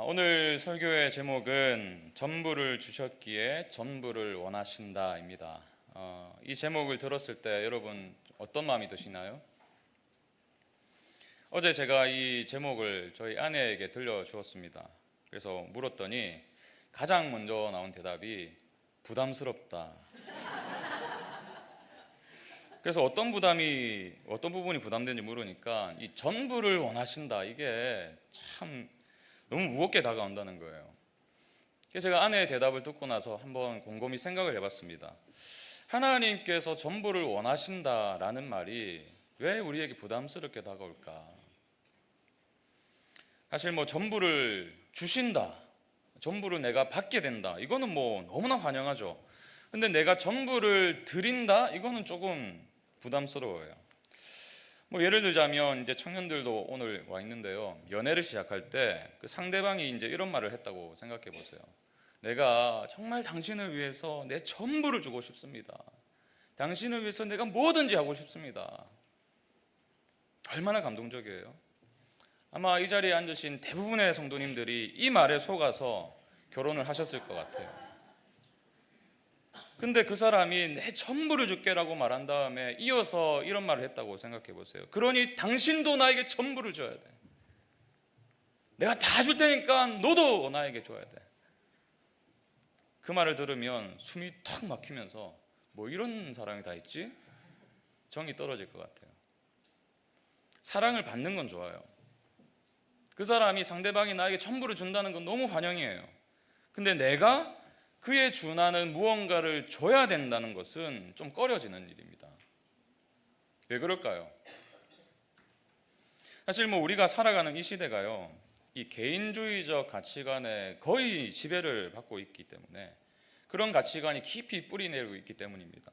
오늘 설교의 제목은 전부를 주셨기에 전부를 원하신다입니다. 이 제목을 들었을 때 여러분 어떤 마음이 드시나요? 어제 제가 이 제목을 저희 아내에게 들려주었습니다. 그래서 물었더니 가장 먼저 나온 대답이 부담스럽다. 그래서 어떤 부분이 부담되는지 물으니까 이 전부를 원하신다, 이게 참 너무 무겁게 다가온다는 거예요. 그래서 제가 아내의 대답을 듣고 나서 한번 곰곰이 생각을 해봤습니다. 하나님께서 전부를 원하신다라는 말이 왜 우리에게 부담스럽게 다가올까? 사실 전부를 주신다, 전부를 내가 받게 된다, 이거는 너무나 환영하죠. 근데 내가 전부를 드린다, 이거는 조금 부담스러워요. 예를 들자면 이제 청년들도 오늘 와 있는데요. 연애를 시작할 때 그 상대방이 이제 이런 말을 했다고 생각해 보세요. 내가 정말 당신을 위해서 내 전부를 주고 싶습니다. 당신을 위해서 내가 뭐든지 하고 싶습니다. 얼마나 감동적이에요. 아마 이 자리에 앉으신 대부분의 성도님들이 이 말에 속아서 결혼을 하셨을 것 같아요. 근데 그 사람이 내 전부를 줄게라고 말한 다음에 이어서 이런 말을 했다고 생각해 보세요. 그러니 당신도 나에게 전부를 줘야 돼. 내가 다 줄 테니까 너도 나에게 줘야 돼. 그 말을 들으면 숨이 턱 막히면서 이런 사람이 다 있지? 정이 떨어질 것 같아요. 사랑을 받는 건 좋아요. 그 사람이 상대방이 나에게 전부를 준다는 건 너무 환영이에요. 근데 내가 그에 준하는 무언가를 줘야 된다는 것은 좀 꺼려지는 일입니다. 왜 그럴까요? 사실 우리가 살아가는 이 시대가요, 이 개인주의적 가치관에 거의 지배를 받고 있기 때문에, 그런 가치관이 깊이 뿌리내리고 있기 때문입니다.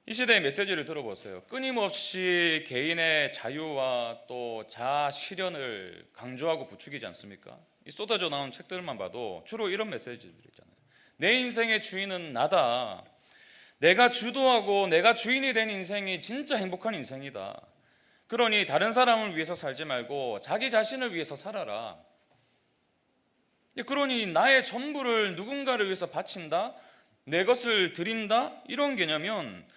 이 시대의 메시지를 들어보세요. 끊임없이 개인의 자유와 또 자아 실현을 강조하고 부추기지 않습니까? 이 쏟아져 나온 책들만 봐도 주로 이런 메시지들이잖아요. 내 인생의 주인은 나다. 내가 주도하고 내가 주인이 된 인생이 진짜 행복한 인생이다. 그러니 다른 사람을 위해서 살지 말고 자기 자신을 위해서 살아라. 그러니 나의 전부를 누군가를 위해서 바친다, 내 것을 드린다, 이런 개념은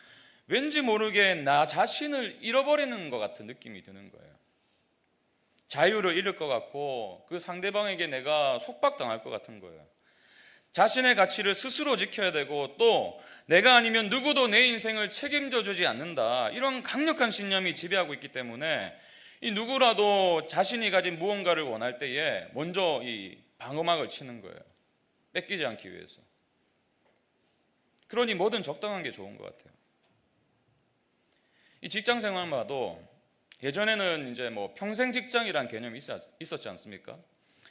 왠지 모르게 나 자신을 잃어버리는 것 같은 느낌이 드는 거예요. 자유를 잃을 것 같고 그 상대방에게 내가 속박당할 것 같은 거예요. 자신의 가치를 스스로 지켜야 되고 또 내가 아니면 누구도 내 인생을 책임져 주지 않는다, 이런 강력한 신념이 지배하고 있기 때문에 이 누구라도 자신이 가진 무언가를 원할 때에 먼저 이 방어막을 치는 거예요. 뺏기지 않기 위해서. 그러니 뭐든 적당한 게 좋은 것 같아요. 이 직장 생활만 봐도 예전에는 이제 평생 직장이라는 개념이 있었지 않습니까?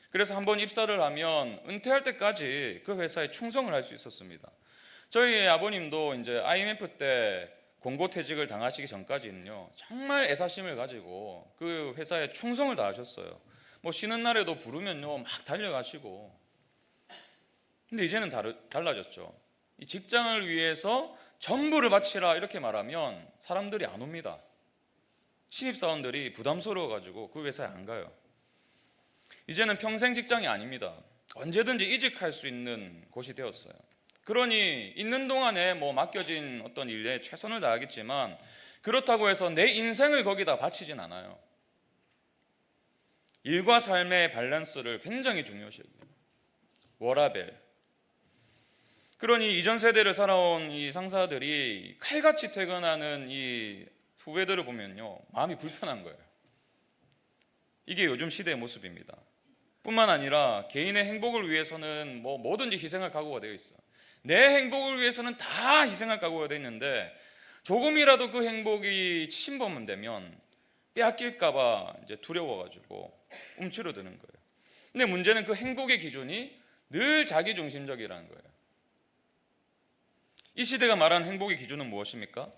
그래서 한번 입사를 하면 은퇴할 때까지 그 회사에 충성을 할 수 있었습니다. 저희 아버님도 이제 IMF 때 공고퇴직을 당하시기 전까지는요, 정말 애사심을 가지고 그 회사에 충성을 다하셨어요. 쉬는 날에도 부르면요 막 달려가시고. 근데 이제는 달라졌죠. 이 직장을 위해서 전부를 바치라 이렇게 말하면 사람들이 안 옵니다. 신입사원들이 부담스러워가지고 그 회사에 안 가요. 이제는 평생 직장이 아닙니다. 언제든지 이직할 수 있는 곳이 되었어요. 그러니 있는 동안에 맡겨진 어떤 일에 최선을 다하겠지만 그렇다고 해서 내 인생을 거기다 바치진 않아요. 일과 삶의 밸런스를 굉장히 중요시 여겨요. 워라밸. 그러니 이전 세대를 살아온 이 상사들이 칼같이 퇴근하는 이 후배들을 보면요 마음이 불편한 거예요. 이게 요즘 시대의 모습입니다. 뿐만 아니라 개인의 행복을 위해서는 뭐든지 희생할 각오가 되어 있어요. 내 행복을 위해서는 다 희생할 각오가 되어 있는데 조금이라도 그 행복이 침범되면 빼앗길까 봐 이제 두려워가지고 움츠러드는 거예요. 근데 문제는 그 행복의 기준이 늘 자기중심적이라는 거예요. 이 시대가 말하는 행복의 기준은 무엇입니까?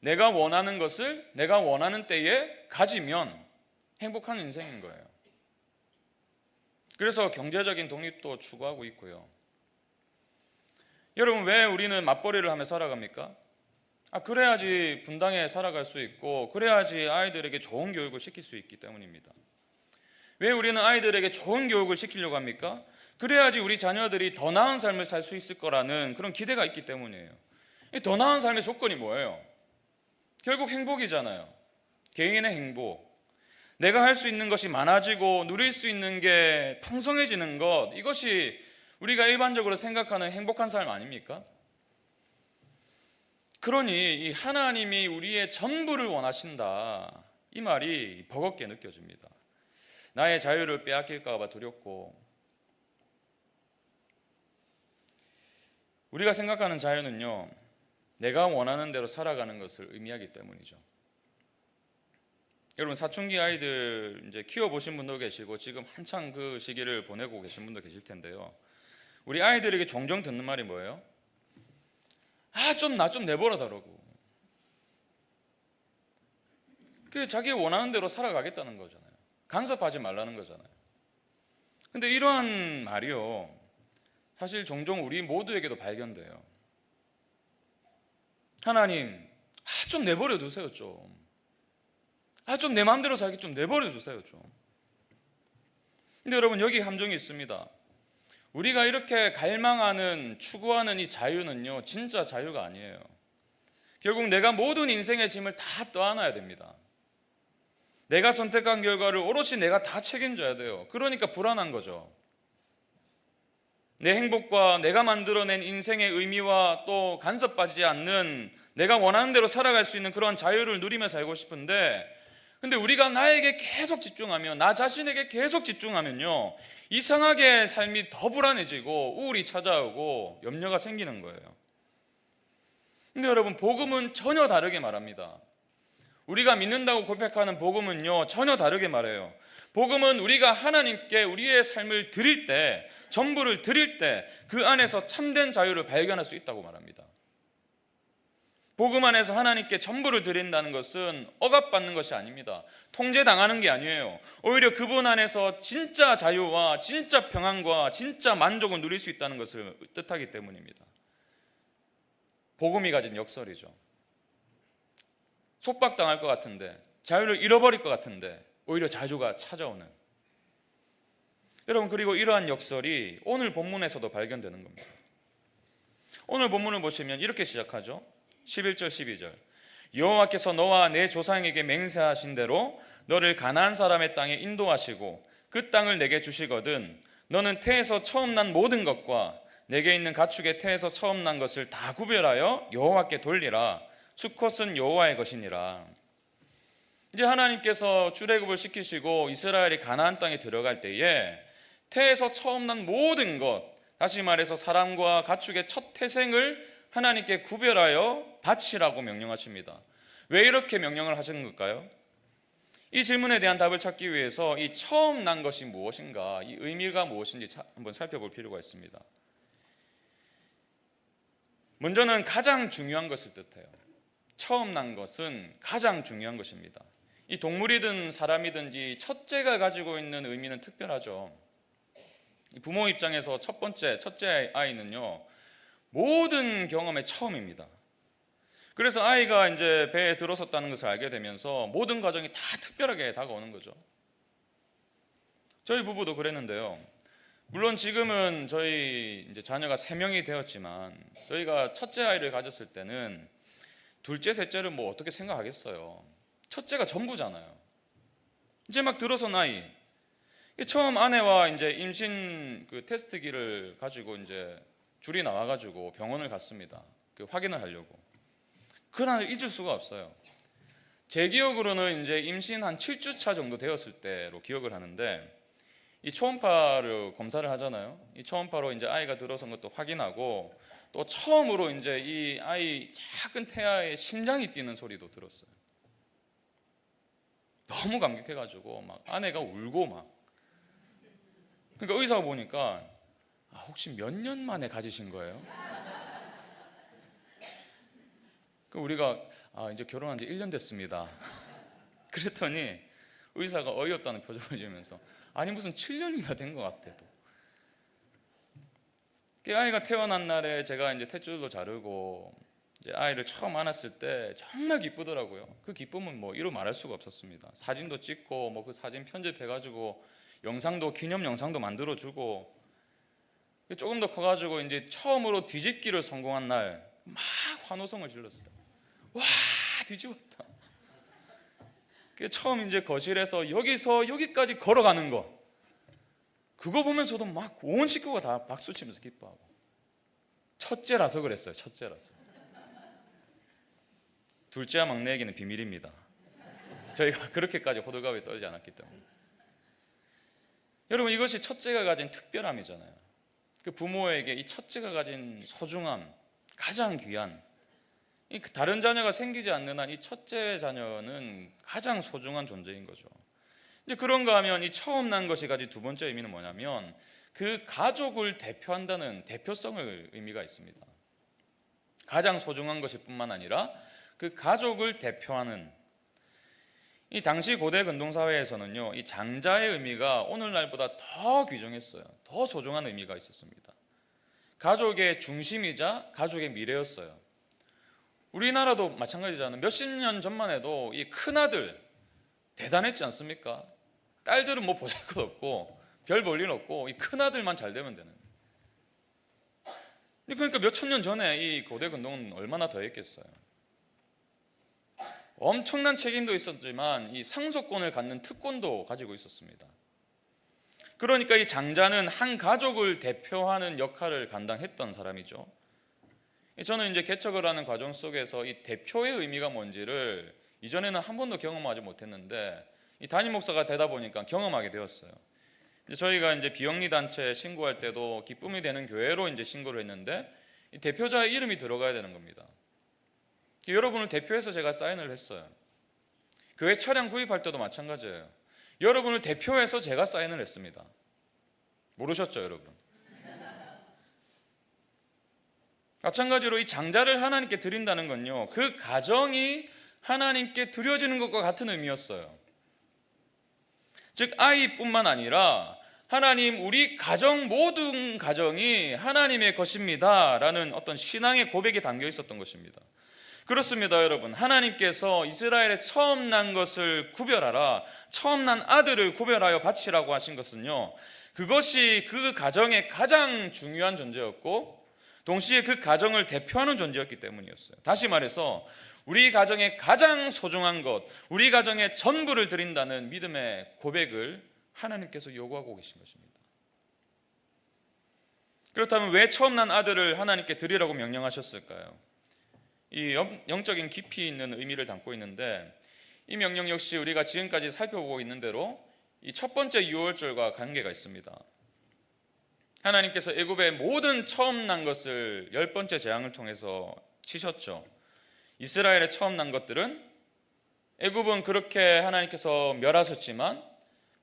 내가 원하는 것을 내가 원하는 때에 가지면 행복한 인생인 거예요. 그래서 경제적인 독립도 추구하고 있고요. 여러분, 왜 우리는 맞벌이를 하며 살아갑니까? 그래야지 분당에 살아갈 수 있고 그래야지 아이들에게 좋은 교육을 시킬 수 있기 때문입니다. 왜 우리는 아이들에게 좋은 교육을 시키려고 합니까? 그래야지 우리 자녀들이 더 나은 삶을 살 수 있을 거라는 그런 기대가 있기 때문이에요. 이 더 나은 삶의 조건이 뭐예요? 결국 행복이잖아요. 개인의 행복. 내가 할 수 있는 것이 많아지고 누릴 수 있는 게 풍성해지는 것, 이것이 우리가 일반적으로 생각하는 행복한 삶 아닙니까? 그러니 이 하나님이 우리의 전부를 원하신다, 이 말이 버겁게 느껴집니다. 나의 자유를 빼앗길까 봐 두렵고, 우리가 생각하는 자유는요, 내가 원하는 대로 살아가는 것을 의미하기 때문이죠. 여러분, 사춘기 아이들 이제 키워보신 분도 계시고 지금 한창 그 시기를 보내고 계신 분도 계실 텐데요, 우리 아이들에게 종종 듣는 말이 뭐예요? 나 좀 내버려 둬라고. 그게 자기 원하는 대로 살아가겠다는 거잖아요. 간섭하지 말라는 거잖아요. 근데 이러한 말이요, 사실 종종 우리 모두에게도 발견돼요. 하나님, 좀 내버려 두세요, 좀. 좀 내 마음대로 살기 좀 내버려 주세요, 좀. 근데 여러분, 여기 함정이 있습니다. 우리가 이렇게 갈망하는, 추구하는 이 자유는요, 진짜 자유가 아니에요. 결국 내가 모든 인생의 짐을 다 떠안아야 됩니다. 내가 선택한 결과를 오롯이 내가 다 책임져야 돼요. 그러니까 불안한 거죠. 내 행복과 내가 만들어낸 인생의 의미와 또 간섭받지 않는, 내가 원하는 대로 살아갈 수 있는 그런 자유를 누리며 살고 싶은데, 근데 우리가 나에게 계속 집중하면, 나 자신에게 계속 집중하면요, 이상하게 삶이 더 불안해지고 우울이 찾아오고 염려가 생기는 거예요. 근데 여러분, 복음은 전혀 다르게 말합니다. 우리가 믿는다고 고백하는 복음은요, 전혀 다르게 말해요. 복음은 우리가 하나님께 우리의 삶을 드릴 때, 전부를 드릴 때 그 안에서 참된 자유를 발견할 수 있다고 말합니다. 복음 안에서 하나님께 전부를 드린다는 것은 억압받는 것이 아닙니다. 통제당하는 게 아니에요. 오히려 그분 안에서 진짜 자유와 진짜 평안과 진짜 만족을 누릴 수 있다는 것을 뜻하기 때문입니다. 복음이 가진 역설이죠. 속박당할 것 같은데, 자유를 잃어버릴 것 같은데 오히려 자유가 찾아오는. 여러분, 그리고 이러한 역설이 오늘 본문에서도 발견되는 겁니다. 오늘 본문을 보시면 이렇게 시작하죠. 11절 12절. 여호와께서 너와 내 조상에게 맹세하신 대로 너를 가나안 사람의 땅에 인도하시고 그 땅을 내게 주시거든 너는 태에서 처음 난 모든 것과 내게 있는 가축의 태에서 처음 난 것을 다 구별하여 여호와께 돌리라. 수컷은 여호와의 것이니라. 이제 하나님께서 출애굽을 시키시고 이스라엘이 가나안 땅에 들어갈 때에 태에서 처음 난 모든 것, 다시 말해서 사람과 가축의 첫 태생을 하나님께 구별하여 바치라고 명령하십니다. 왜 이렇게 명령을 하신 걸까요? 이 질문에 대한 답을 찾기 위해서 이 처음 난 것이 무엇인가, 이 의미가 무엇인지 한번 살펴볼 필요가 있습니다. 먼저는 가장 중요한 것을 뜻해요. 처음 난 것은 가장 중요한 것입니다. 이 동물이든 사람이든지 첫째가 가지고 있는 의미는 특별하죠. 부모 입장에서 첫째 아이는요, 모든 경험의 처음입니다. 그래서 아이가 이제 배에 들어섰다는 것을 알게 되면서 모든 과정이 다 특별하게 다가오는 거죠. 저희 부부도 그랬는데요. 물론 지금은 저희 이제 자녀가 3명이 되었지만 저희가 첫째 아이를 가졌을 때는 둘째, 셋째를 뭐 어떻게 생각하겠어요. 첫째가 전부잖아요. 이제 막 들어선 아이. 처음 아내와 이제 임신 그 테스트기를 가지고 이제 줄이 나와가지고 병원을 갔습니다. 그 확인을 하려고. 그날 잊을 수가 없어요. 제 기억으로는 이제 임신 한 7주차 정도 되었을 때로 기억을 하는데, 이 초음파를 검사를 하잖아요. 이 초음파로 이제 아이가 들어선 것도 확인하고, 또 처음으로 이제 이 아이 작은 태아의 심장이 뛰는 소리도 들었어요. 너무 감격해가지고 막 아내가 울고 막. 그러니까 의사가 보니까 혹시 몇 년 만에 가지신 거예요? 우리가 이제 결혼한 지 1년 됐습니다. 그랬더니 의사가 어이없다는 표정을 지으면서 아니 무슨 7년이나 된 것 같아도. 아이가 태어난 날에 제가 이제 탯줄도 자르고 이제 아이를 처음 안았을 때 정말 기쁘더라고요. 그 기쁨은 뭐 이루 말할 수가 없었습니다. 사진도 찍고 뭐 그 사진 편집해가지고 기념 영상도 만들어주고, 조금 더 커가지고 이제 처음으로 뒤집기를 성공한 날 막 환호성을 질렀어요. 와, 뒤집었다. 처음 이제 거실에서 여기서 여기까지 걸어가는 거, 그거 보면서도 막 온 식구가 다 박수 치면서 기뻐하고. 첫째라서 그랬어요. 첫째라서. 둘째와 막내에게는 비밀입니다. 저희가 그렇게까지 호들갑에 떨지 않았기 때문에. 여러분, 이것이 첫째가 가진 특별함이잖아요. 그 부모에게 이 첫째가 가진 소중함, 가장 귀한, 다른 자녀가 생기지 않는 한 이 첫째 자녀는 가장 소중한 존재인 거죠. 이제 그런가 하면 이 처음 난 것이 가진 두 번째 의미는 뭐냐면, 그 가족을 대표한다는 대표성을 의미가 있습니다. 가장 소중한 것일 뿐만 아니라 그 가족을 대표하는, 이 당시 고대 근동사회에서는요, 이 장자의 의미가 오늘날보다 더 귀중했어요. 더 소중한 의미가 있었습니다. 가족의 중심이자 가족의 미래였어요. 우리나라도 마찬가지잖아요. 몇십 년 전만 해도 이 큰아들 대단했지 않습니까? 딸들은 뭐 보잘것없고 별 볼 일 없고 이 큰아들만 잘 되면 되는. 그러니까 몇천 년 전에 이 고대 근동은 얼마나 더했겠어요. 엄청난 책임도 있었지만 이 상속권을 갖는 특권도 가지고 있었습니다. 그러니까 이 장자는 한 가족을 대표하는 역할을 감당했던 사람이죠. 저는 이제 개척을 하는 과정 속에서 이 대표의 의미가 뭔지를 이전에는 한 번도 경험하지 못했는데, 이 담임 목사가 되다 보니까 경험하게 되었어요. 저희가 이제 비영리 단체 신고할 때도 기쁨이 되는 교회로 이제 신고를 했는데, 이 대표자의 이름이 들어가야 되는 겁니다. 여러분을 대표해서 제가 사인을 했어요. 교회 차량 구입할 때도 마찬가지예요. 여러분을 대표해서 제가 사인을 했습니다. 모르셨죠, 여러분? 마찬가지로 이 장자를 하나님께 드린다는 건요, 그 가정이 하나님께 드려지는 것과 같은 의미였어요. 즉 아이뿐만 아니라 하나님, 우리 가정, 모든 가정이 하나님의 것입니다 라는 어떤 신앙의 고백이 담겨 있었던 것입니다. 그렇습니다, 여러분. 하나님께서 이스라엘의 처음 난 것을 구별하라, 처음 난 아들을 구별하여 바치라고 하신 것은요, 그것이 그 가정의 가장 중요한 존재였고 동시에 그 가정을 대표하는 존재였기 때문이었어요. 다시 말해서 우리 가정의 가장 소중한 것, 우리 가정의 전부를 드린다는 믿음의 고백을 하나님께서 요구하고 계신 것입니다. 그렇다면 왜 처음 난 아들을 하나님께 드리라고 명령하셨을까요? 이 영적인 깊이 있는 의미를 담고 있는데, 이 명령 역시 우리가 지금까지 살펴보고 있는 대로 이 첫 번째 유월절과 관계가 있습니다. 하나님께서 애굽의 모든 처음 난 것을 10번째 재앙을 통해서 치셨죠. 이스라엘의 처음 난 것들은, 애굽은 그렇게 하나님께서 멸하셨지만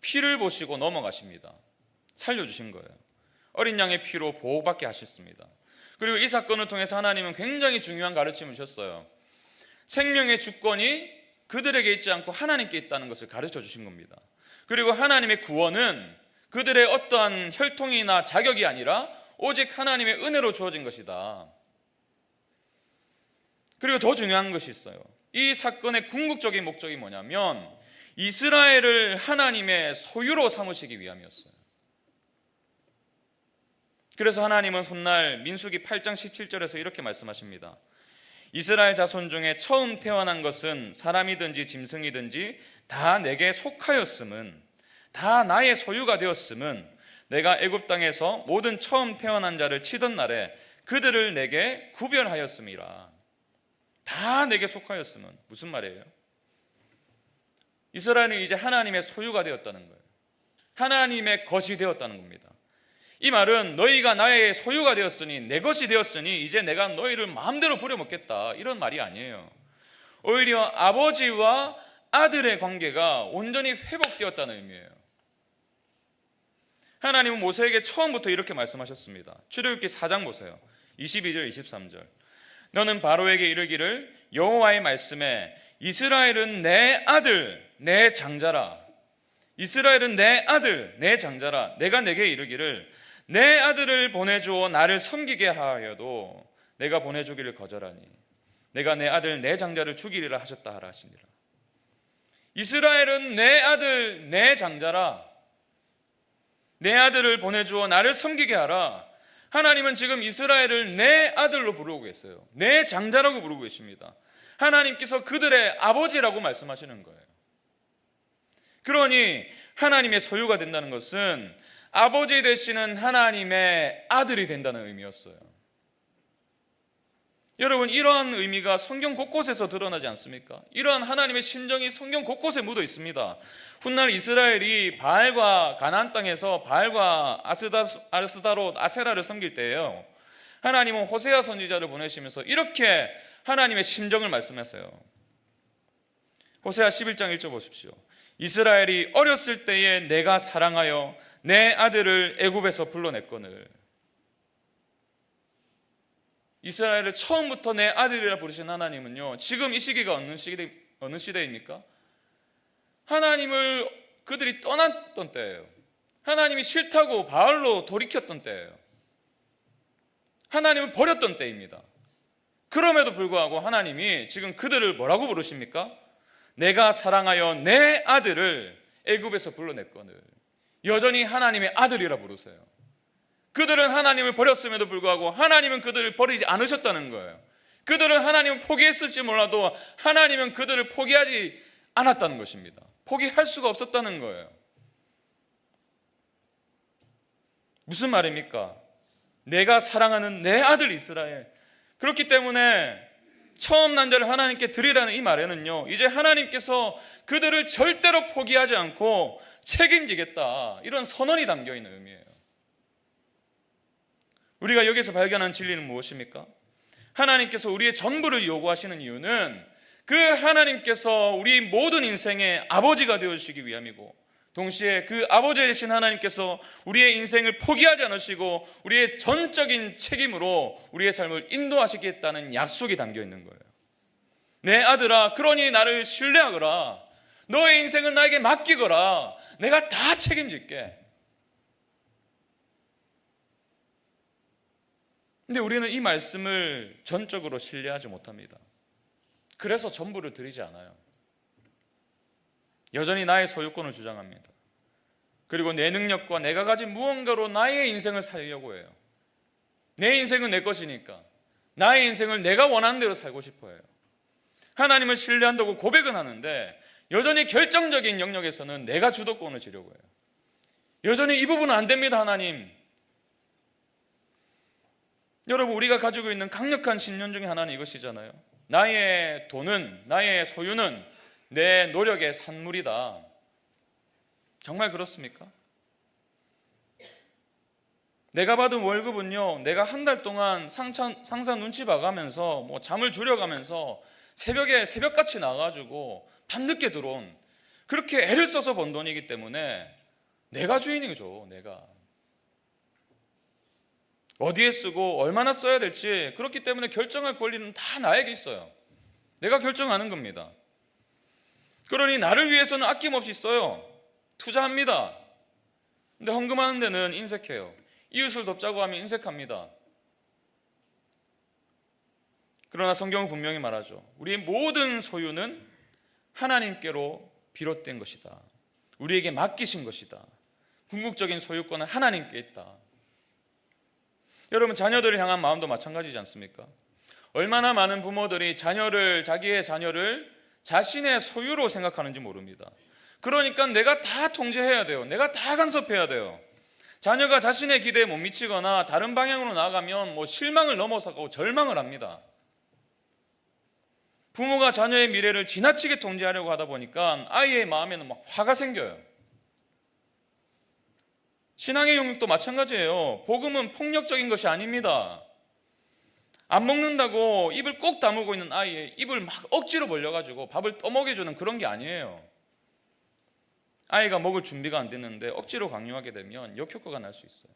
피를 보시고 넘어가십니다. 살려주신 거예요. 어린 양의 피로 보호받게 하셨습니다. 그리고 이 사건을 통해서 하나님은 굉장히 중요한 가르침을 주셨어요. 생명의 주권이 그들에게 있지 않고 하나님께 있다는 것을 가르쳐 주신 겁니다. 그리고 하나님의 구원은 그들의 어떠한 혈통이나 자격이 아니라 오직 하나님의 은혜로 주어진 것이다. 그리고 더 중요한 것이 있어요. 이 사건의 궁극적인 목적이 뭐냐면 이스라엘을 하나님의 소유로 삼으시기 위함이었어요. 그래서 하나님은 훗날 민수기 8장 17절에서 이렇게 말씀하십니다. 이스라엘 자손 중에 처음 태어난 것은 사람이든지 짐승이든지 다 내게 속하였음은, 다 나의 소유가 되었음은 내가 애굽 땅에서 모든 처음 태어난 자를 치던 날에 그들을 내게 구별하였음이라. 다 내게 속하였음은 무슨 말이에요? 이스라엘은 이제 하나님의 소유가 되었다는 거예요. 하나님의 것이 되었다는 겁니다. 이 말은 너희가 나의 소유가 되었으니, 내 것이 되었으니 이제 내가 너희를 마음대로 부려먹겠다, 이런 말이 아니에요. 오히려 아버지와 아들의 관계가 온전히 회복되었다는 의미예요. 하나님은 모세에게 처음부터 이렇게 말씀하셨습니다. 출애굽기 4장 보세요. 22절 23절. 너는 바로에게 이르기를 여호와의 말씀에 이스라엘은 내 아들 내 장자라. 이스라엘은 내 아들 내 장자라. 내가 내게 이르기를 내 아들을 보내주어 나를 섬기게 하여도 내가 보내주기를 거절하니 내가 내 아들 내 장자를 죽이리라 하셨다 하라 하시니라. 이스라엘은 내 아들 내 장자라. 내 아들을 보내주어 나를 섬기게 하라. 하나님은 지금 이스라엘을 내 아들로 부르고 계세요. 내 장자라고 부르고 계십니다. 하나님께서 그들의 아버지라고 말씀하시는 거예요. 그러니 하나님의 소유가 된다는 것은 아버지 되시는 하나님의 아들이 된다는 의미였어요. 여러분, 이러한 의미가 성경 곳곳에서 드러나지 않습니까? 이러한 하나님의 심정이 성경 곳곳에 묻어 있습니다. 훗날 이스라엘이 바알과 가나안 땅에서 바알과 아스다롯 아세라를 섬길 때예요. 하나님은 호세아 선지자를 보내시면서 이렇게 하나님의 심정을 말씀하세요. 호세아 11장 1절 보십시오. 이스라엘이 어렸을 때에 내가 사랑하여 내 아들을 애굽에서 불러냈거늘. 이스라엘을 처음부터 내 아들이라 부르신 하나님은요, 지금 이 시기가 어느 시대입니까? 하나님을 그들이 떠났던 때예요. 하나님이 싫다고 바알로 돌이켰던 때예요. 하나님을 버렸던 때입니다. 그럼에도 불구하고 하나님이 지금 그들을 뭐라고 부르십니까? 내가 사랑하여 내 아들을 애굽에서 불러냈거늘. 여전히 하나님의 아들이라 부르세요. 그들은 하나님을 버렸음에도 불구하고 하나님은 그들을 버리지 않으셨다는 거예요. 그들은 하나님을 포기했을지 몰라도 하나님은 그들을 포기하지 않았다는 것입니다. 포기할 수가 없었다는 거예요. 무슨 말입니까? 내가 사랑하는 내 아들 이스라엘. 그렇기 때문에 처음 난 자를 하나님께 드리라는 이 말에는요, 이제 하나님께서 그들을 절대로 포기하지 않고 책임지겠다, 이런 선언이 담겨 있는 의미예요. 우리가 여기서 발견한 진리는 무엇입니까? 하나님께서 우리의 전부를 요구하시는 이유는 그 하나님께서 우리 모든 인생의 아버지가 되어주시기 위함이고, 동시에 그 아버지 되신 하나님께서 우리의 인생을 포기하지 않으시고 우리의 전적인 책임으로 우리의 삶을 인도하시겠다는 약속이 담겨 있는 거예요. 내 아들아, 그러니 나를 신뢰하거라. 너의 인생을 나에게 맡기거라. 내가 다 책임질게. 근데 우리는 이 말씀을 전적으로 신뢰하지 못합니다. 그래서 전부를 드리지 않아요. 여전히 나의 소유권을 주장합니다. 그리고 내 능력과 내가 가진 무언가로 나의 인생을 살려고 해요. 내 인생은 내 것이니까 나의 인생을 내가 원하는 대로 살고 싶어 해요. 하나님을 신뢰한다고 고백은 하는데 여전히 결정적인 영역에서는 내가 주도권을 지려고 해요. 여전히 이 부분은 안 됩니다, 하나님. 여러분, 우리가 가지고 있는 강력한 신념 중에 하나는 이것이잖아요. 나의 돈은, 나의 소유는 내 노력의 산물이다. 정말 그렇습니까? 내가 받은 월급은요, 내가 한 달 동안 상사 눈치 봐가면서 잠을 줄여가면서 새벽같이 나가지고 밤늦게 들어온, 그렇게 애를 써서 번 돈이기 때문에 내가 주인이죠. 내가 어디에 쓰고 얼마나 써야 될지, 그렇기 때문에 결정할 권리는 다 나에게 있어요. 내가 결정하는 겁니다. 그러니 나를 위해서는 아낌없이 써요. 투자합니다. 근데 헌금하는 데는 인색해요. 이웃을 돕자고 하면 인색합니다. 그러나 성경은 분명히 말하죠. 우리의 모든 소유는 하나님께로 비롯된 것이다. 우리에게 맡기신 것이다. 궁극적인 소유권은 하나님께 있다. 여러분, 자녀들을 향한 마음도 마찬가지지 않습니까? 얼마나 많은 부모들이 자기의 자녀를 자신의 소유로 생각하는지 모릅니다. 그러니까 내가 다 통제해야 돼요. 내가 다 간섭해야 돼요. 자녀가 자신의 기대에 못 미치거나 다른 방향으로 나아가면 실망을 넘어서고 절망을 합니다. 부모가 자녀의 미래를 지나치게 통제하려고 하다 보니까 아이의 마음에는 막 화가 생겨요. 신앙의 영역도 마찬가지예요. 복음은 폭력적인 것이 아닙니다. 안 먹는다고 입을 꼭 다물고 있는 아이의 입을 막 억지로 벌려가지고 밥을 떠먹여주는 그런 게 아니에요. 아이가 먹을 준비가 안 됐는데 억지로 강요하게 되면 역효과가 날 수 있어요.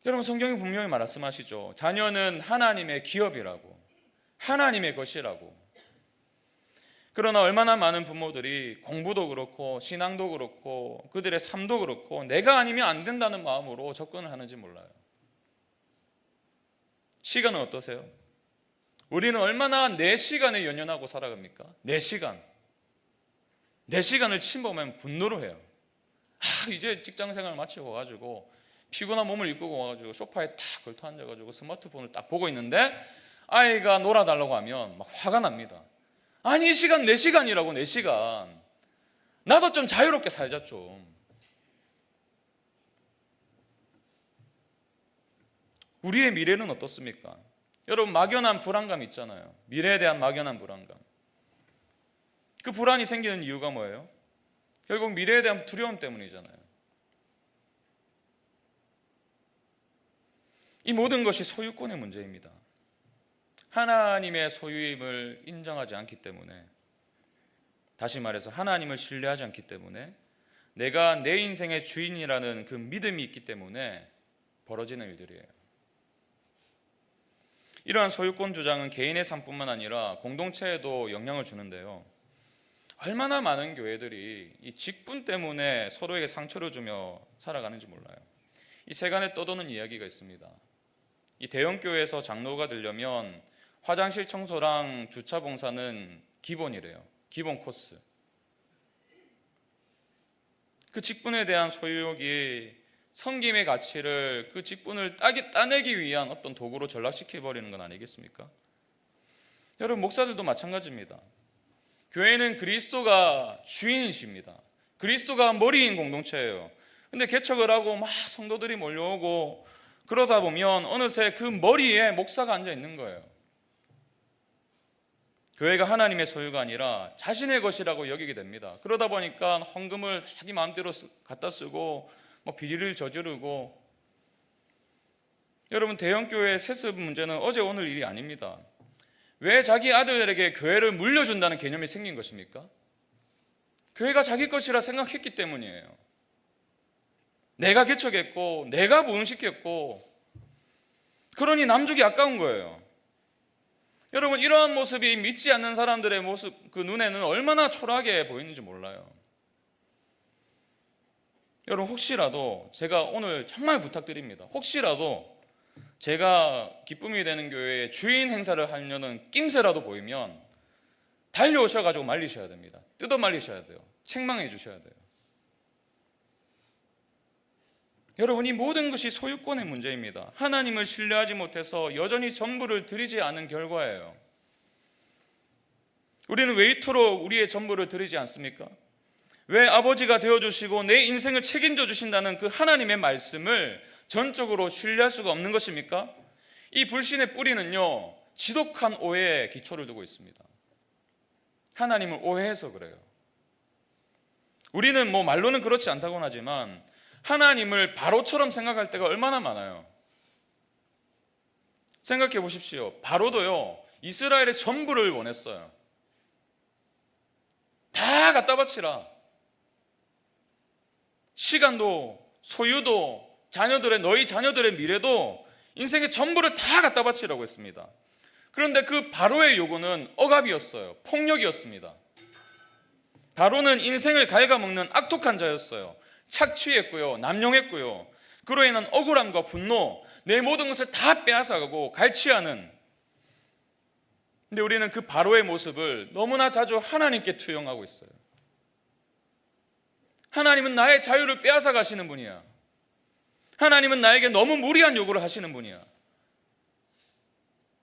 여러분, 성경이 분명히 말씀하시죠. 자녀는 하나님의 기업이라고, 하나님의 것이라고. 그러나 얼마나 많은 부모들이 공부도 그렇고 신앙도 그렇고 그들의 삶도 그렇고 내가 아니면 안 된다는 마음으로 접근을 하는지 몰라요. 시간은 어떠세요? 우리는 얼마나 내 시간에 연연하고 살아갑니까? 내 시간을 침범하면 분노로 해요. 이제 직장생활 마치고 와가지고 피곤한 몸을 이끌고 와가지고 소파에 탁 걸터 앉아가지고 스마트폰을 딱 보고 있는데 아이가 놀아달라고 하면 막 화가 납니다. 아니 이 시간 내 시간이라고, 내 시간. 나도 좀 자유롭게 살자 좀. 우리의 미래는 어떻습니까? 여러분, 막연한 불안감 있잖아요. 미래에 대한 막연한 불안감. 그 불안이 생기는 이유가 뭐예요? 결국 미래에 대한 두려움 때문이잖아요. 이 모든 것이 소유권의 문제입니다. 하나님의 소유임을 인정하지 않기 때문에, 다시 말해서 하나님을 신뢰하지 않기 때문에, 내가 내 인생의 주인이라는 그 믿음이 있기 때문에 벌어지는 일들이에요. 이러한 소유권 주장은 개인의 삶뿐만 아니라 공동체에도 영향을 주는데요. 얼마나 많은 교회들이 이 직분 때문에 서로에게 상처를 주며 살아가는지 몰라요. 이 세간에 떠도는 이야기가 있습니다. 이 대형 교회에서 장로가 되려면 화장실 청소랑 주차 봉사는 기본이래요. 기본 코스. 그 직분에 대한 소유욕이 섬김의 가치를, 그 직분을 따내기 위한 어떤 도구로 전락시켜버리는 건 아니겠습니까? 여러분, 목사들도 마찬가지입니다. 교회는 그리스도가 주인이십니다. 그리스도가 머리인 공동체예요. 근데 개척을 하고 막 성도들이 몰려오고 그러다 보면 어느새 그 머리에 목사가 앉아 있는 거예요. 교회가 하나님의 소유가 아니라 자신의 것이라고 여기게 됩니다. 그러다 보니까 헌금을 자기 마음대로 갖다 쓰고 비리를 저지르고. 여러분, 대형교회의 세습 문제는 어제 오늘 일이 아닙니다. 왜 자기 아들에게 교회를 물려준다는 개념이 생긴 것입니까? 교회가 자기 것이라 생각했기 때문이에요. 내가 개척했고 내가 부흥시켰고, 그러니 남주기 아까운 거예요. 여러분, 이러한 모습이 믿지 않는 사람들의 모습, 그 눈에는 얼마나 초라하게 보이는지 몰라요. 여러분, 혹시라도 제가 오늘 정말 부탁드립니다. 혹시라도 제가 기쁨이 되는 교회에 주인 행사를 하려는 낌새라도 보이면 달려오셔가지고 말리셔야 됩니다. 뜯어 말리셔야 돼요. 책망해 주셔야 돼요. 여러분, 이 모든 것이 소유권의 문제입니다. 하나님을 신뢰하지 못해서 여전히 전부를 드리지 않은 결과예요. 우리는 왜 이토록 우리의 전부를 드리지 않습니까? 왜 아버지가 되어주시고 내 인생을 책임져 주신다는 그 하나님의 말씀을 전적으로 신뢰할 수가 없는 것입니까? 이 불신의 뿌리는요, 지독한 오해에 기초를 두고 있습니다. 하나님을 오해해서 그래요. 우리는 말로는 그렇지 않다고는 하지만 하나님을 바로처럼 생각할 때가 얼마나 많아요. 생각해 보십시오. 바로도요, 이스라엘의 전부를 원했어요. 다 갖다 바치라. 시간도, 소유도, 너희 자녀들의 미래도, 인생의 전부를 다 갖다 바치라고 했습니다. 그런데 그 바로의 요구는 억압이었어요. 폭력이었습니다. 바로는 인생을 갉아먹는 악독한 자였어요. 착취했고요, 남용했고요. 그로 인한 억울함과 분노, 내 모든 것을 다 빼앗아가고 갈취하는. 근데 우리는 그 바로의 모습을 너무나 자주 하나님께 투영하고 있어요. 하나님은 나의 자유를 빼앗아 가시는 분이야. 하나님은 나에게 너무 무리한 요구를 하시는 분이야.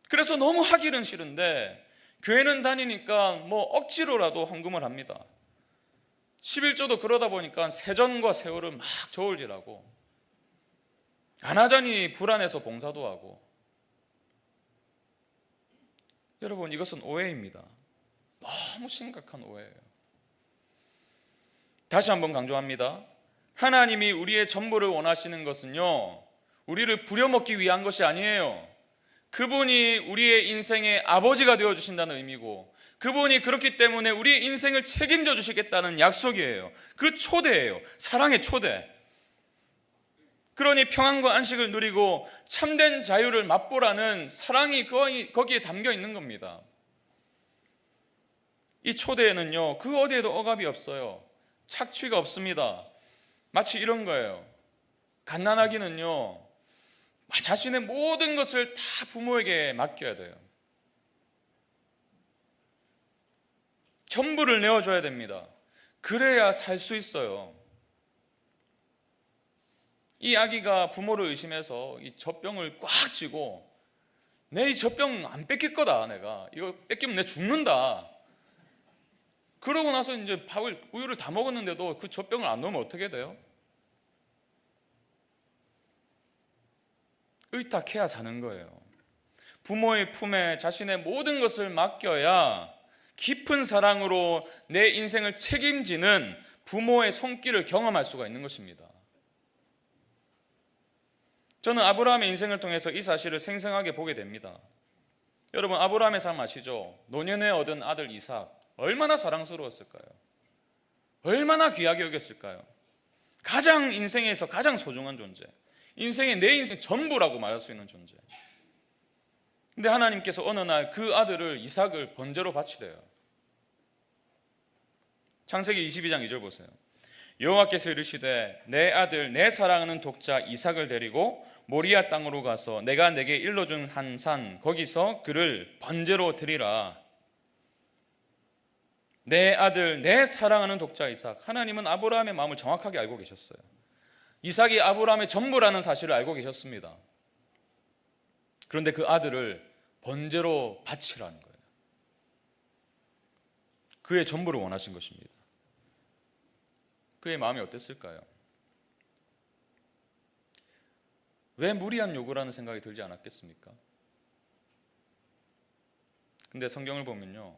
그래서 너무 하기는 싫은데 교회는 다니니까 억지로라도 헌금을 합니다. 11조도 그러다 보니까 세전과 세월을 막 저울질하고, 안 하자니 불안해서 봉사도 하고. 여러분, 이것은 오해입니다. 너무 심각한 오해예요. 다시 한번 강조합니다. 하나님이 우리의 전부를 원하시는 것은요, 우리를 부려먹기 위한 것이 아니에요. 그분이 우리의 인생의 아버지가 되어주신다는 의미고, 그분이 그렇기 때문에 우리의 인생을 책임져 주시겠다는 약속이에요. 그 초대예요. 사랑의 초대. 그러니 평안과 안식을 누리고 참된 자유를 맛보라는 사랑이 거기에 담겨 있는 겁니다. 이 초대에는요, 그 어디에도 억압이 없어요. 착취가 없습니다. 마치 이런 거예요. 갓난아기는요, 자신의 모든 것을 다 부모에게 맡겨야 돼요. 전부를 내어줘야 됩니다. 그래야 살 수 있어요. 이 아기가 부모를 의심해서 이 젖병을 꽉 쥐고 내 이 젖병 안 뺏길 거다, 내가 이거 뺏기면 내 죽는다. 그러고 나서 이제 우유를 다 먹었는데도 그 젖병을 안 넣으면 어떻게 돼요? 의탁해야 자는 거예요. 부모의 품에 자신의 모든 것을 맡겨야 깊은 사랑으로 내 인생을 책임지는 부모의 손길을 경험할 수가 있는 것입니다. 저는 아브라함의 인생을 통해서 이 사실을 생생하게 보게 됩니다. 여러분, 아브라함의 삶 아시죠? 노년에 얻은 아들 이삭, 얼마나 사랑스러웠을까요? 얼마나 귀하게 여겼을까요? 가장 인생에서 가장 소중한 존재, 내 인생 전부라고 말할 수 있는 존재. 근데 하나님께서 어느 날 그 아들을 이삭을 번제로 바치래요. 창세기 22장 2절 보세요. 여호와께서 이르시되 내 아들 내 사랑하는 독자 이삭을 데리고 모리아 땅으로 가서 내가 내게 일러준 한 산 거기서 그를 번제로 드리라. 내 아들 내 사랑하는 독자 이삭. 하나님은 아브라함의 마음을 정확하게 알고 계셨어요. 이삭이 아브라함의 전부라는 사실을 알고 계셨습니다. 그런데 그 아들을 번제로 바치라는 거예요. 그의 전부를 원하신 것입니다. 그의 마음이 어땠을까요? 왜 무리한 요구라는 생각이 들지 않았겠습니까? 근데 성경을 보면요,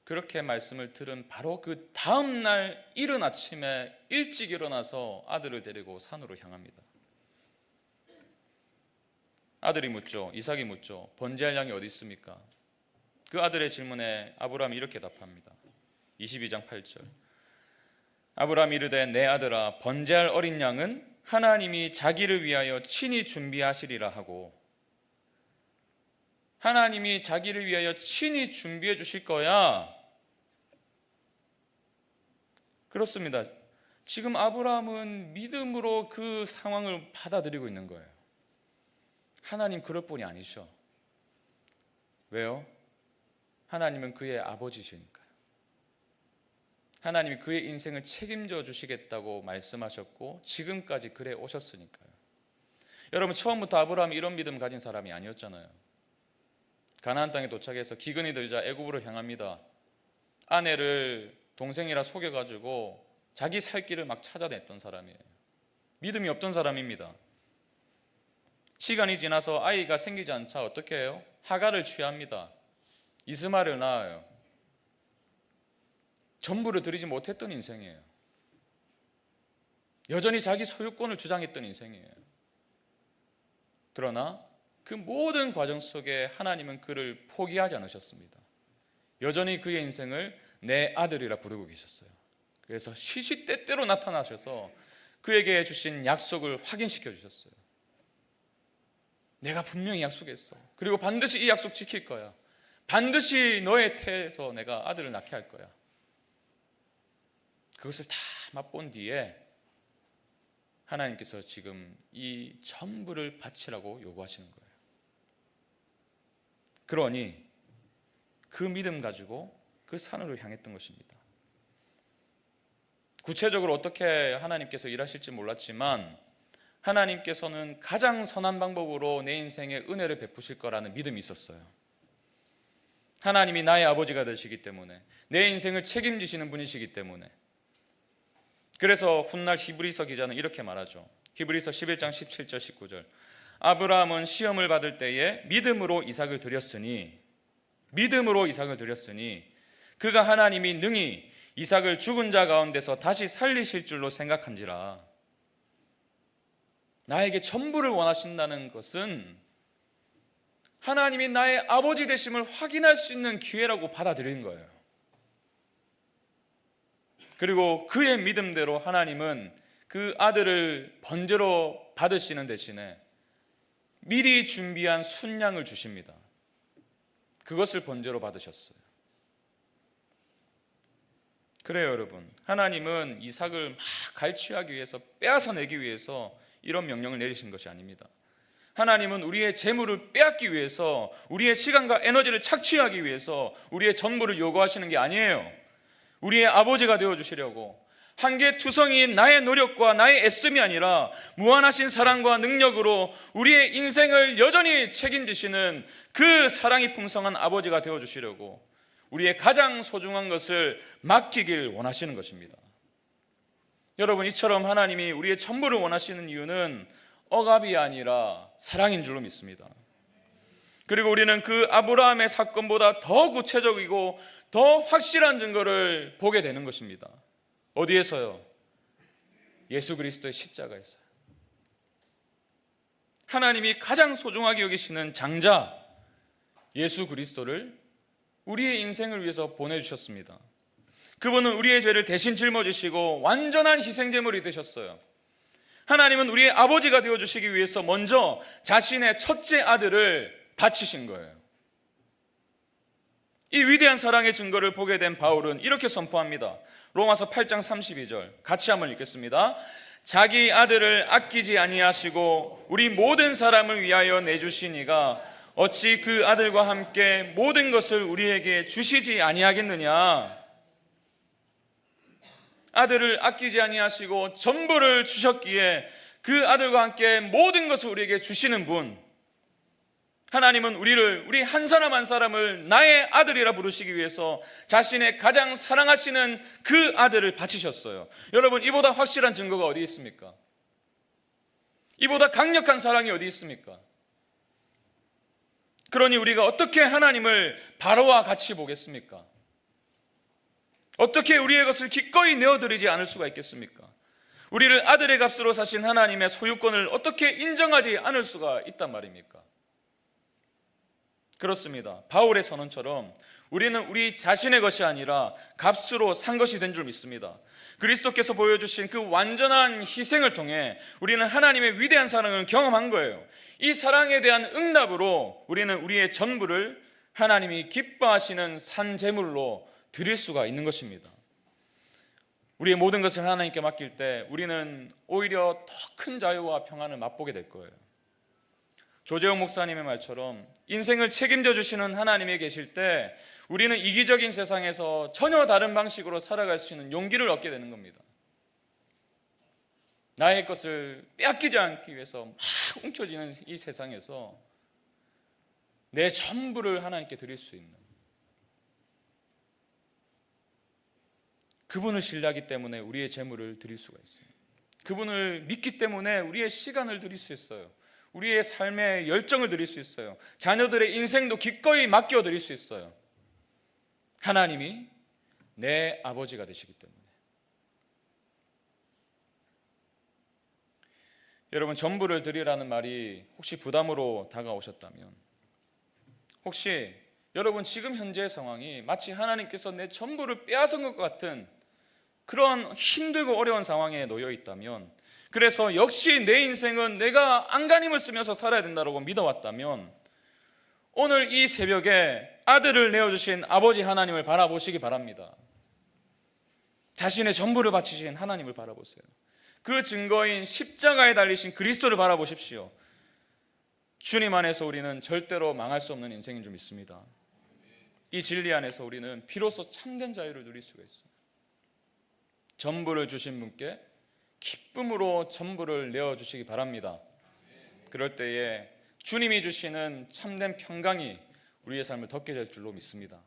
그렇게 말씀을 들은 바로 그 다음 날 이른 아침에 일찍 일어나서 아들을 데리고 산으로 향합니다. 아들이 묻죠. 이삭이 묻죠. 번제할 양이 어디 있습니까? 그 아들의 질문에 아브라함이 이렇게 답합니다. 22장 8절. 아브라함이 이르되 내 아들아, 번제할 어린 양은 하나님이 자기를 위하여 친히 준비하시리라 하고, 하나님이 자기를 위하여 친히 준비해 주실 거야. 그렇습니다. 지금 아브라함은 믿음으로 그 상황을 받아들이고 있는 거예요. 하나님 그럴 분이 아니셔. 왜요? 하나님은 그의 아버지시니까요. 하나님이 그의 인생을 책임져 주시겠다고 말씀하셨고 지금까지 그래 오셨으니까요. 여러분, 처음부터 아브라함이 이런 믿음 가진 사람이 아니었잖아요. 가나안 땅에 도착해서 기근이 들자 애굽으로 향합니다. 아내를 동생이라 속여가지고 자기 살 길을 막 찾아냈던 사람이에요. 믿음이 없던 사람입니다. 시간이 지나서 아이가 생기지 않자 어떻게 해요? 하갈을 취합니다. 이스마엘을 낳아요. 전부를 드리지 못했던 인생이에요. 여전히 자기 소유권을 주장했던 인생이에요. 그러나 그 모든 과정 속에 하나님은 그를 포기하지 않으셨습니다. 여전히 그의 인생을 내 아들이라 부르고 계셨어요. 그래서 시시때때로 나타나셔서 그에게 주신 약속을 확인시켜 주셨어요. 내가 분명히 약속했어. 그리고 반드시 이 약속 지킬 거야. 반드시 너의 태에서 내가 아들을 낳게 할 거야. 그것을 다 맛본 뒤에 하나님께서 지금 이 전부를 바치라고 요구하시는 거예요. 그러니 그 믿음 가지고 그 산으로 향했던 것입니다. 구체적으로 어떻게 하나님께서 일하실지 몰랐지만 하나님께서는 가장 선한 방법으로 내 인생에 은혜를 베푸실 거라는 믿음이 있었어요. 하나님이 나의 아버지가 되시기 때문에, 내 인생을 책임지시는 분이시기 때문에. 그래서 훗날 히브리서 기자는 이렇게 말하죠. 히브리서 11장 17절 19절. 아브라함은 시험을 받을 때에 믿음으로 이삭을 드렸으니 그가 하나님이 능히 이삭을 죽은 자 가운데서 다시 살리실 줄로 생각한지라. 나에게 전부를 원하신다는 것은 하나님이 나의 아버지 되심을 확인할 수 있는 기회라고 받아들인 거예요. 그리고 그의 믿음대로 하나님은 그 아들을 번제로 받으시는 대신에 미리 준비한 순양을 주십니다. 그것을 번제로 받으셨어요. 그래요, 여러분. 하나님은 이삭을 막 갈취하기 위해서, 빼앗아내기 위해서 이런 명령을 내리신 것이 아닙니다. 하나님은 우리의 재물을 빼앗기 위해서, 우리의 시간과 에너지를 착취하기 위해서 우리의 전부를 요구하시는 게 아니에요. 우리의 아버지가 되어주시려고, 한계투성이인 나의 노력과 나의 애씀이 아니라 무한하신 사랑과 능력으로 우리의 인생을 여전히 책임지시는 그 사랑이 풍성한 아버지가 되어주시려고 우리의 가장 소중한 것을 맡기길 원하시는 것입니다. 여러분, 이처럼 하나님이 우리의 전부를 원하시는 이유는 억압이 아니라 사랑인 줄로 믿습니다. 그리고 우리는 그 아브라함의 사건보다 더 구체적이고 더 확실한 증거를 보게 되는 것입니다. 어디에서요? 예수 그리스도의 십자가에서요. 하나님이 가장 소중하게 여기시는 장자 예수 그리스도를 우리의 인생을 위해서 보내주셨습니다. 그분은 우리의 죄를 대신 짊어지시고 완전한 희생제물이 되셨어요. 하나님은 우리의 아버지가 되어주시기 위해서 먼저 자신의 첫째 아들을 바치신 거예요. 이 위대한 사랑의 증거를 보게 된 바울은 이렇게 선포합니다. 로마서 8장 32절 같이 한번 읽겠습니다. 자기 아들을 아끼지 아니하시고 우리 모든 사람을 위하여 내주시니가 어찌 그 아들과 함께 모든 것을 우리에게 주시지 아니하겠느냐. 아들을 아끼지 아니하시고 전부를 주셨기에 그 아들과 함께 모든 것을 우리에게 주시는 분, 하나님은 우리 한 사람 한 사람을 나의 아들이라 부르시기 위해서 자신의 가장 사랑하시는 그 아들을 바치셨어요. 여러분, 이보다 확실한 증거가 어디 있습니까? 이보다 강력한 사랑이 어디 있습니까? 그러니 우리가 어떻게 하나님을 바로와 같이 보겠습니까? 어떻게 우리의 것을 기꺼이 내어드리지 않을 수가 있겠습니까? 우리를 아들의 값으로 사신 하나님의 소유권을 어떻게 인정하지 않을 수가 있단 말입니까? 그렇습니다. 바울의 선언처럼 우리는 우리 자신의 것이 아니라 값으로 산 것이 된 줄 믿습니다. 그리스도께서 보여주신 그 완전한 희생을 통해 우리는 하나님의 위대한 사랑을 경험한 거예요. 이 사랑에 대한 응답으로 우리는 우리의 전부를 하나님이 기뻐하시는 산 제물로 드릴 수가 있는 것입니다. 우리의 모든 것을 하나님께 맡길 때 우리는 오히려 더 큰 자유와 평안을 맛보게 될 거예요. 조재용 목사님의 말처럼 인생을 책임져 주시는 하나님이 계실 때 우리는 이기적인 세상에서 전혀 다른 방식으로 살아갈 수 있는 용기를 얻게 되는 겁니다. 나의 것을 빼앗기지 않기 위해서 막 움켜쥐는 이 세상에서 내 전부를 하나님께 드릴 수 있는, 그분을 신뢰하기 때문에 우리의 재물을 드릴 수가 있어요. 그분을 믿기 때문에 우리의 시간을 드릴 수 있어요. 우리의 삶의 열정을 드릴 수 있어요. 자녀들의 인생도 기꺼이 맡겨드릴 수 있어요. 하나님이 내 아버지가 되시기 때문에. 여러분, 전부를 드리라는 말이 혹시 부담으로 다가오셨다면, 혹시 여러분 지금 현재의 상황이 마치 하나님께서 내 전부를 빼앗은 것 같은 그런 힘들고 어려운 상황에 놓여 있다면, 그래서 역시 내 인생은 내가 안간힘을 쓰면서 살아야 된다고 믿어왔다면, 오늘 이 새벽에 아들을 내어주신 아버지 하나님을 바라보시기 바랍니다. 자신의 전부를 바치신 하나님을 바라보세요. 그 증거인 십자가에 달리신 그리스도를 바라보십시오. 주님 안에서 우리는 절대로 망할 수 없는 인생인 줄 믿습니다. 이 진리 안에서 우리는 비로소 참된 자유를 누릴 수가 있어요. 전부를 주신 분께 기쁨으로 전부를 내어주시기 바랍니다. 그럴 때에 주님이 주시는 참된 평강이 우리의 삶을 덮게 될 줄로 믿습니다.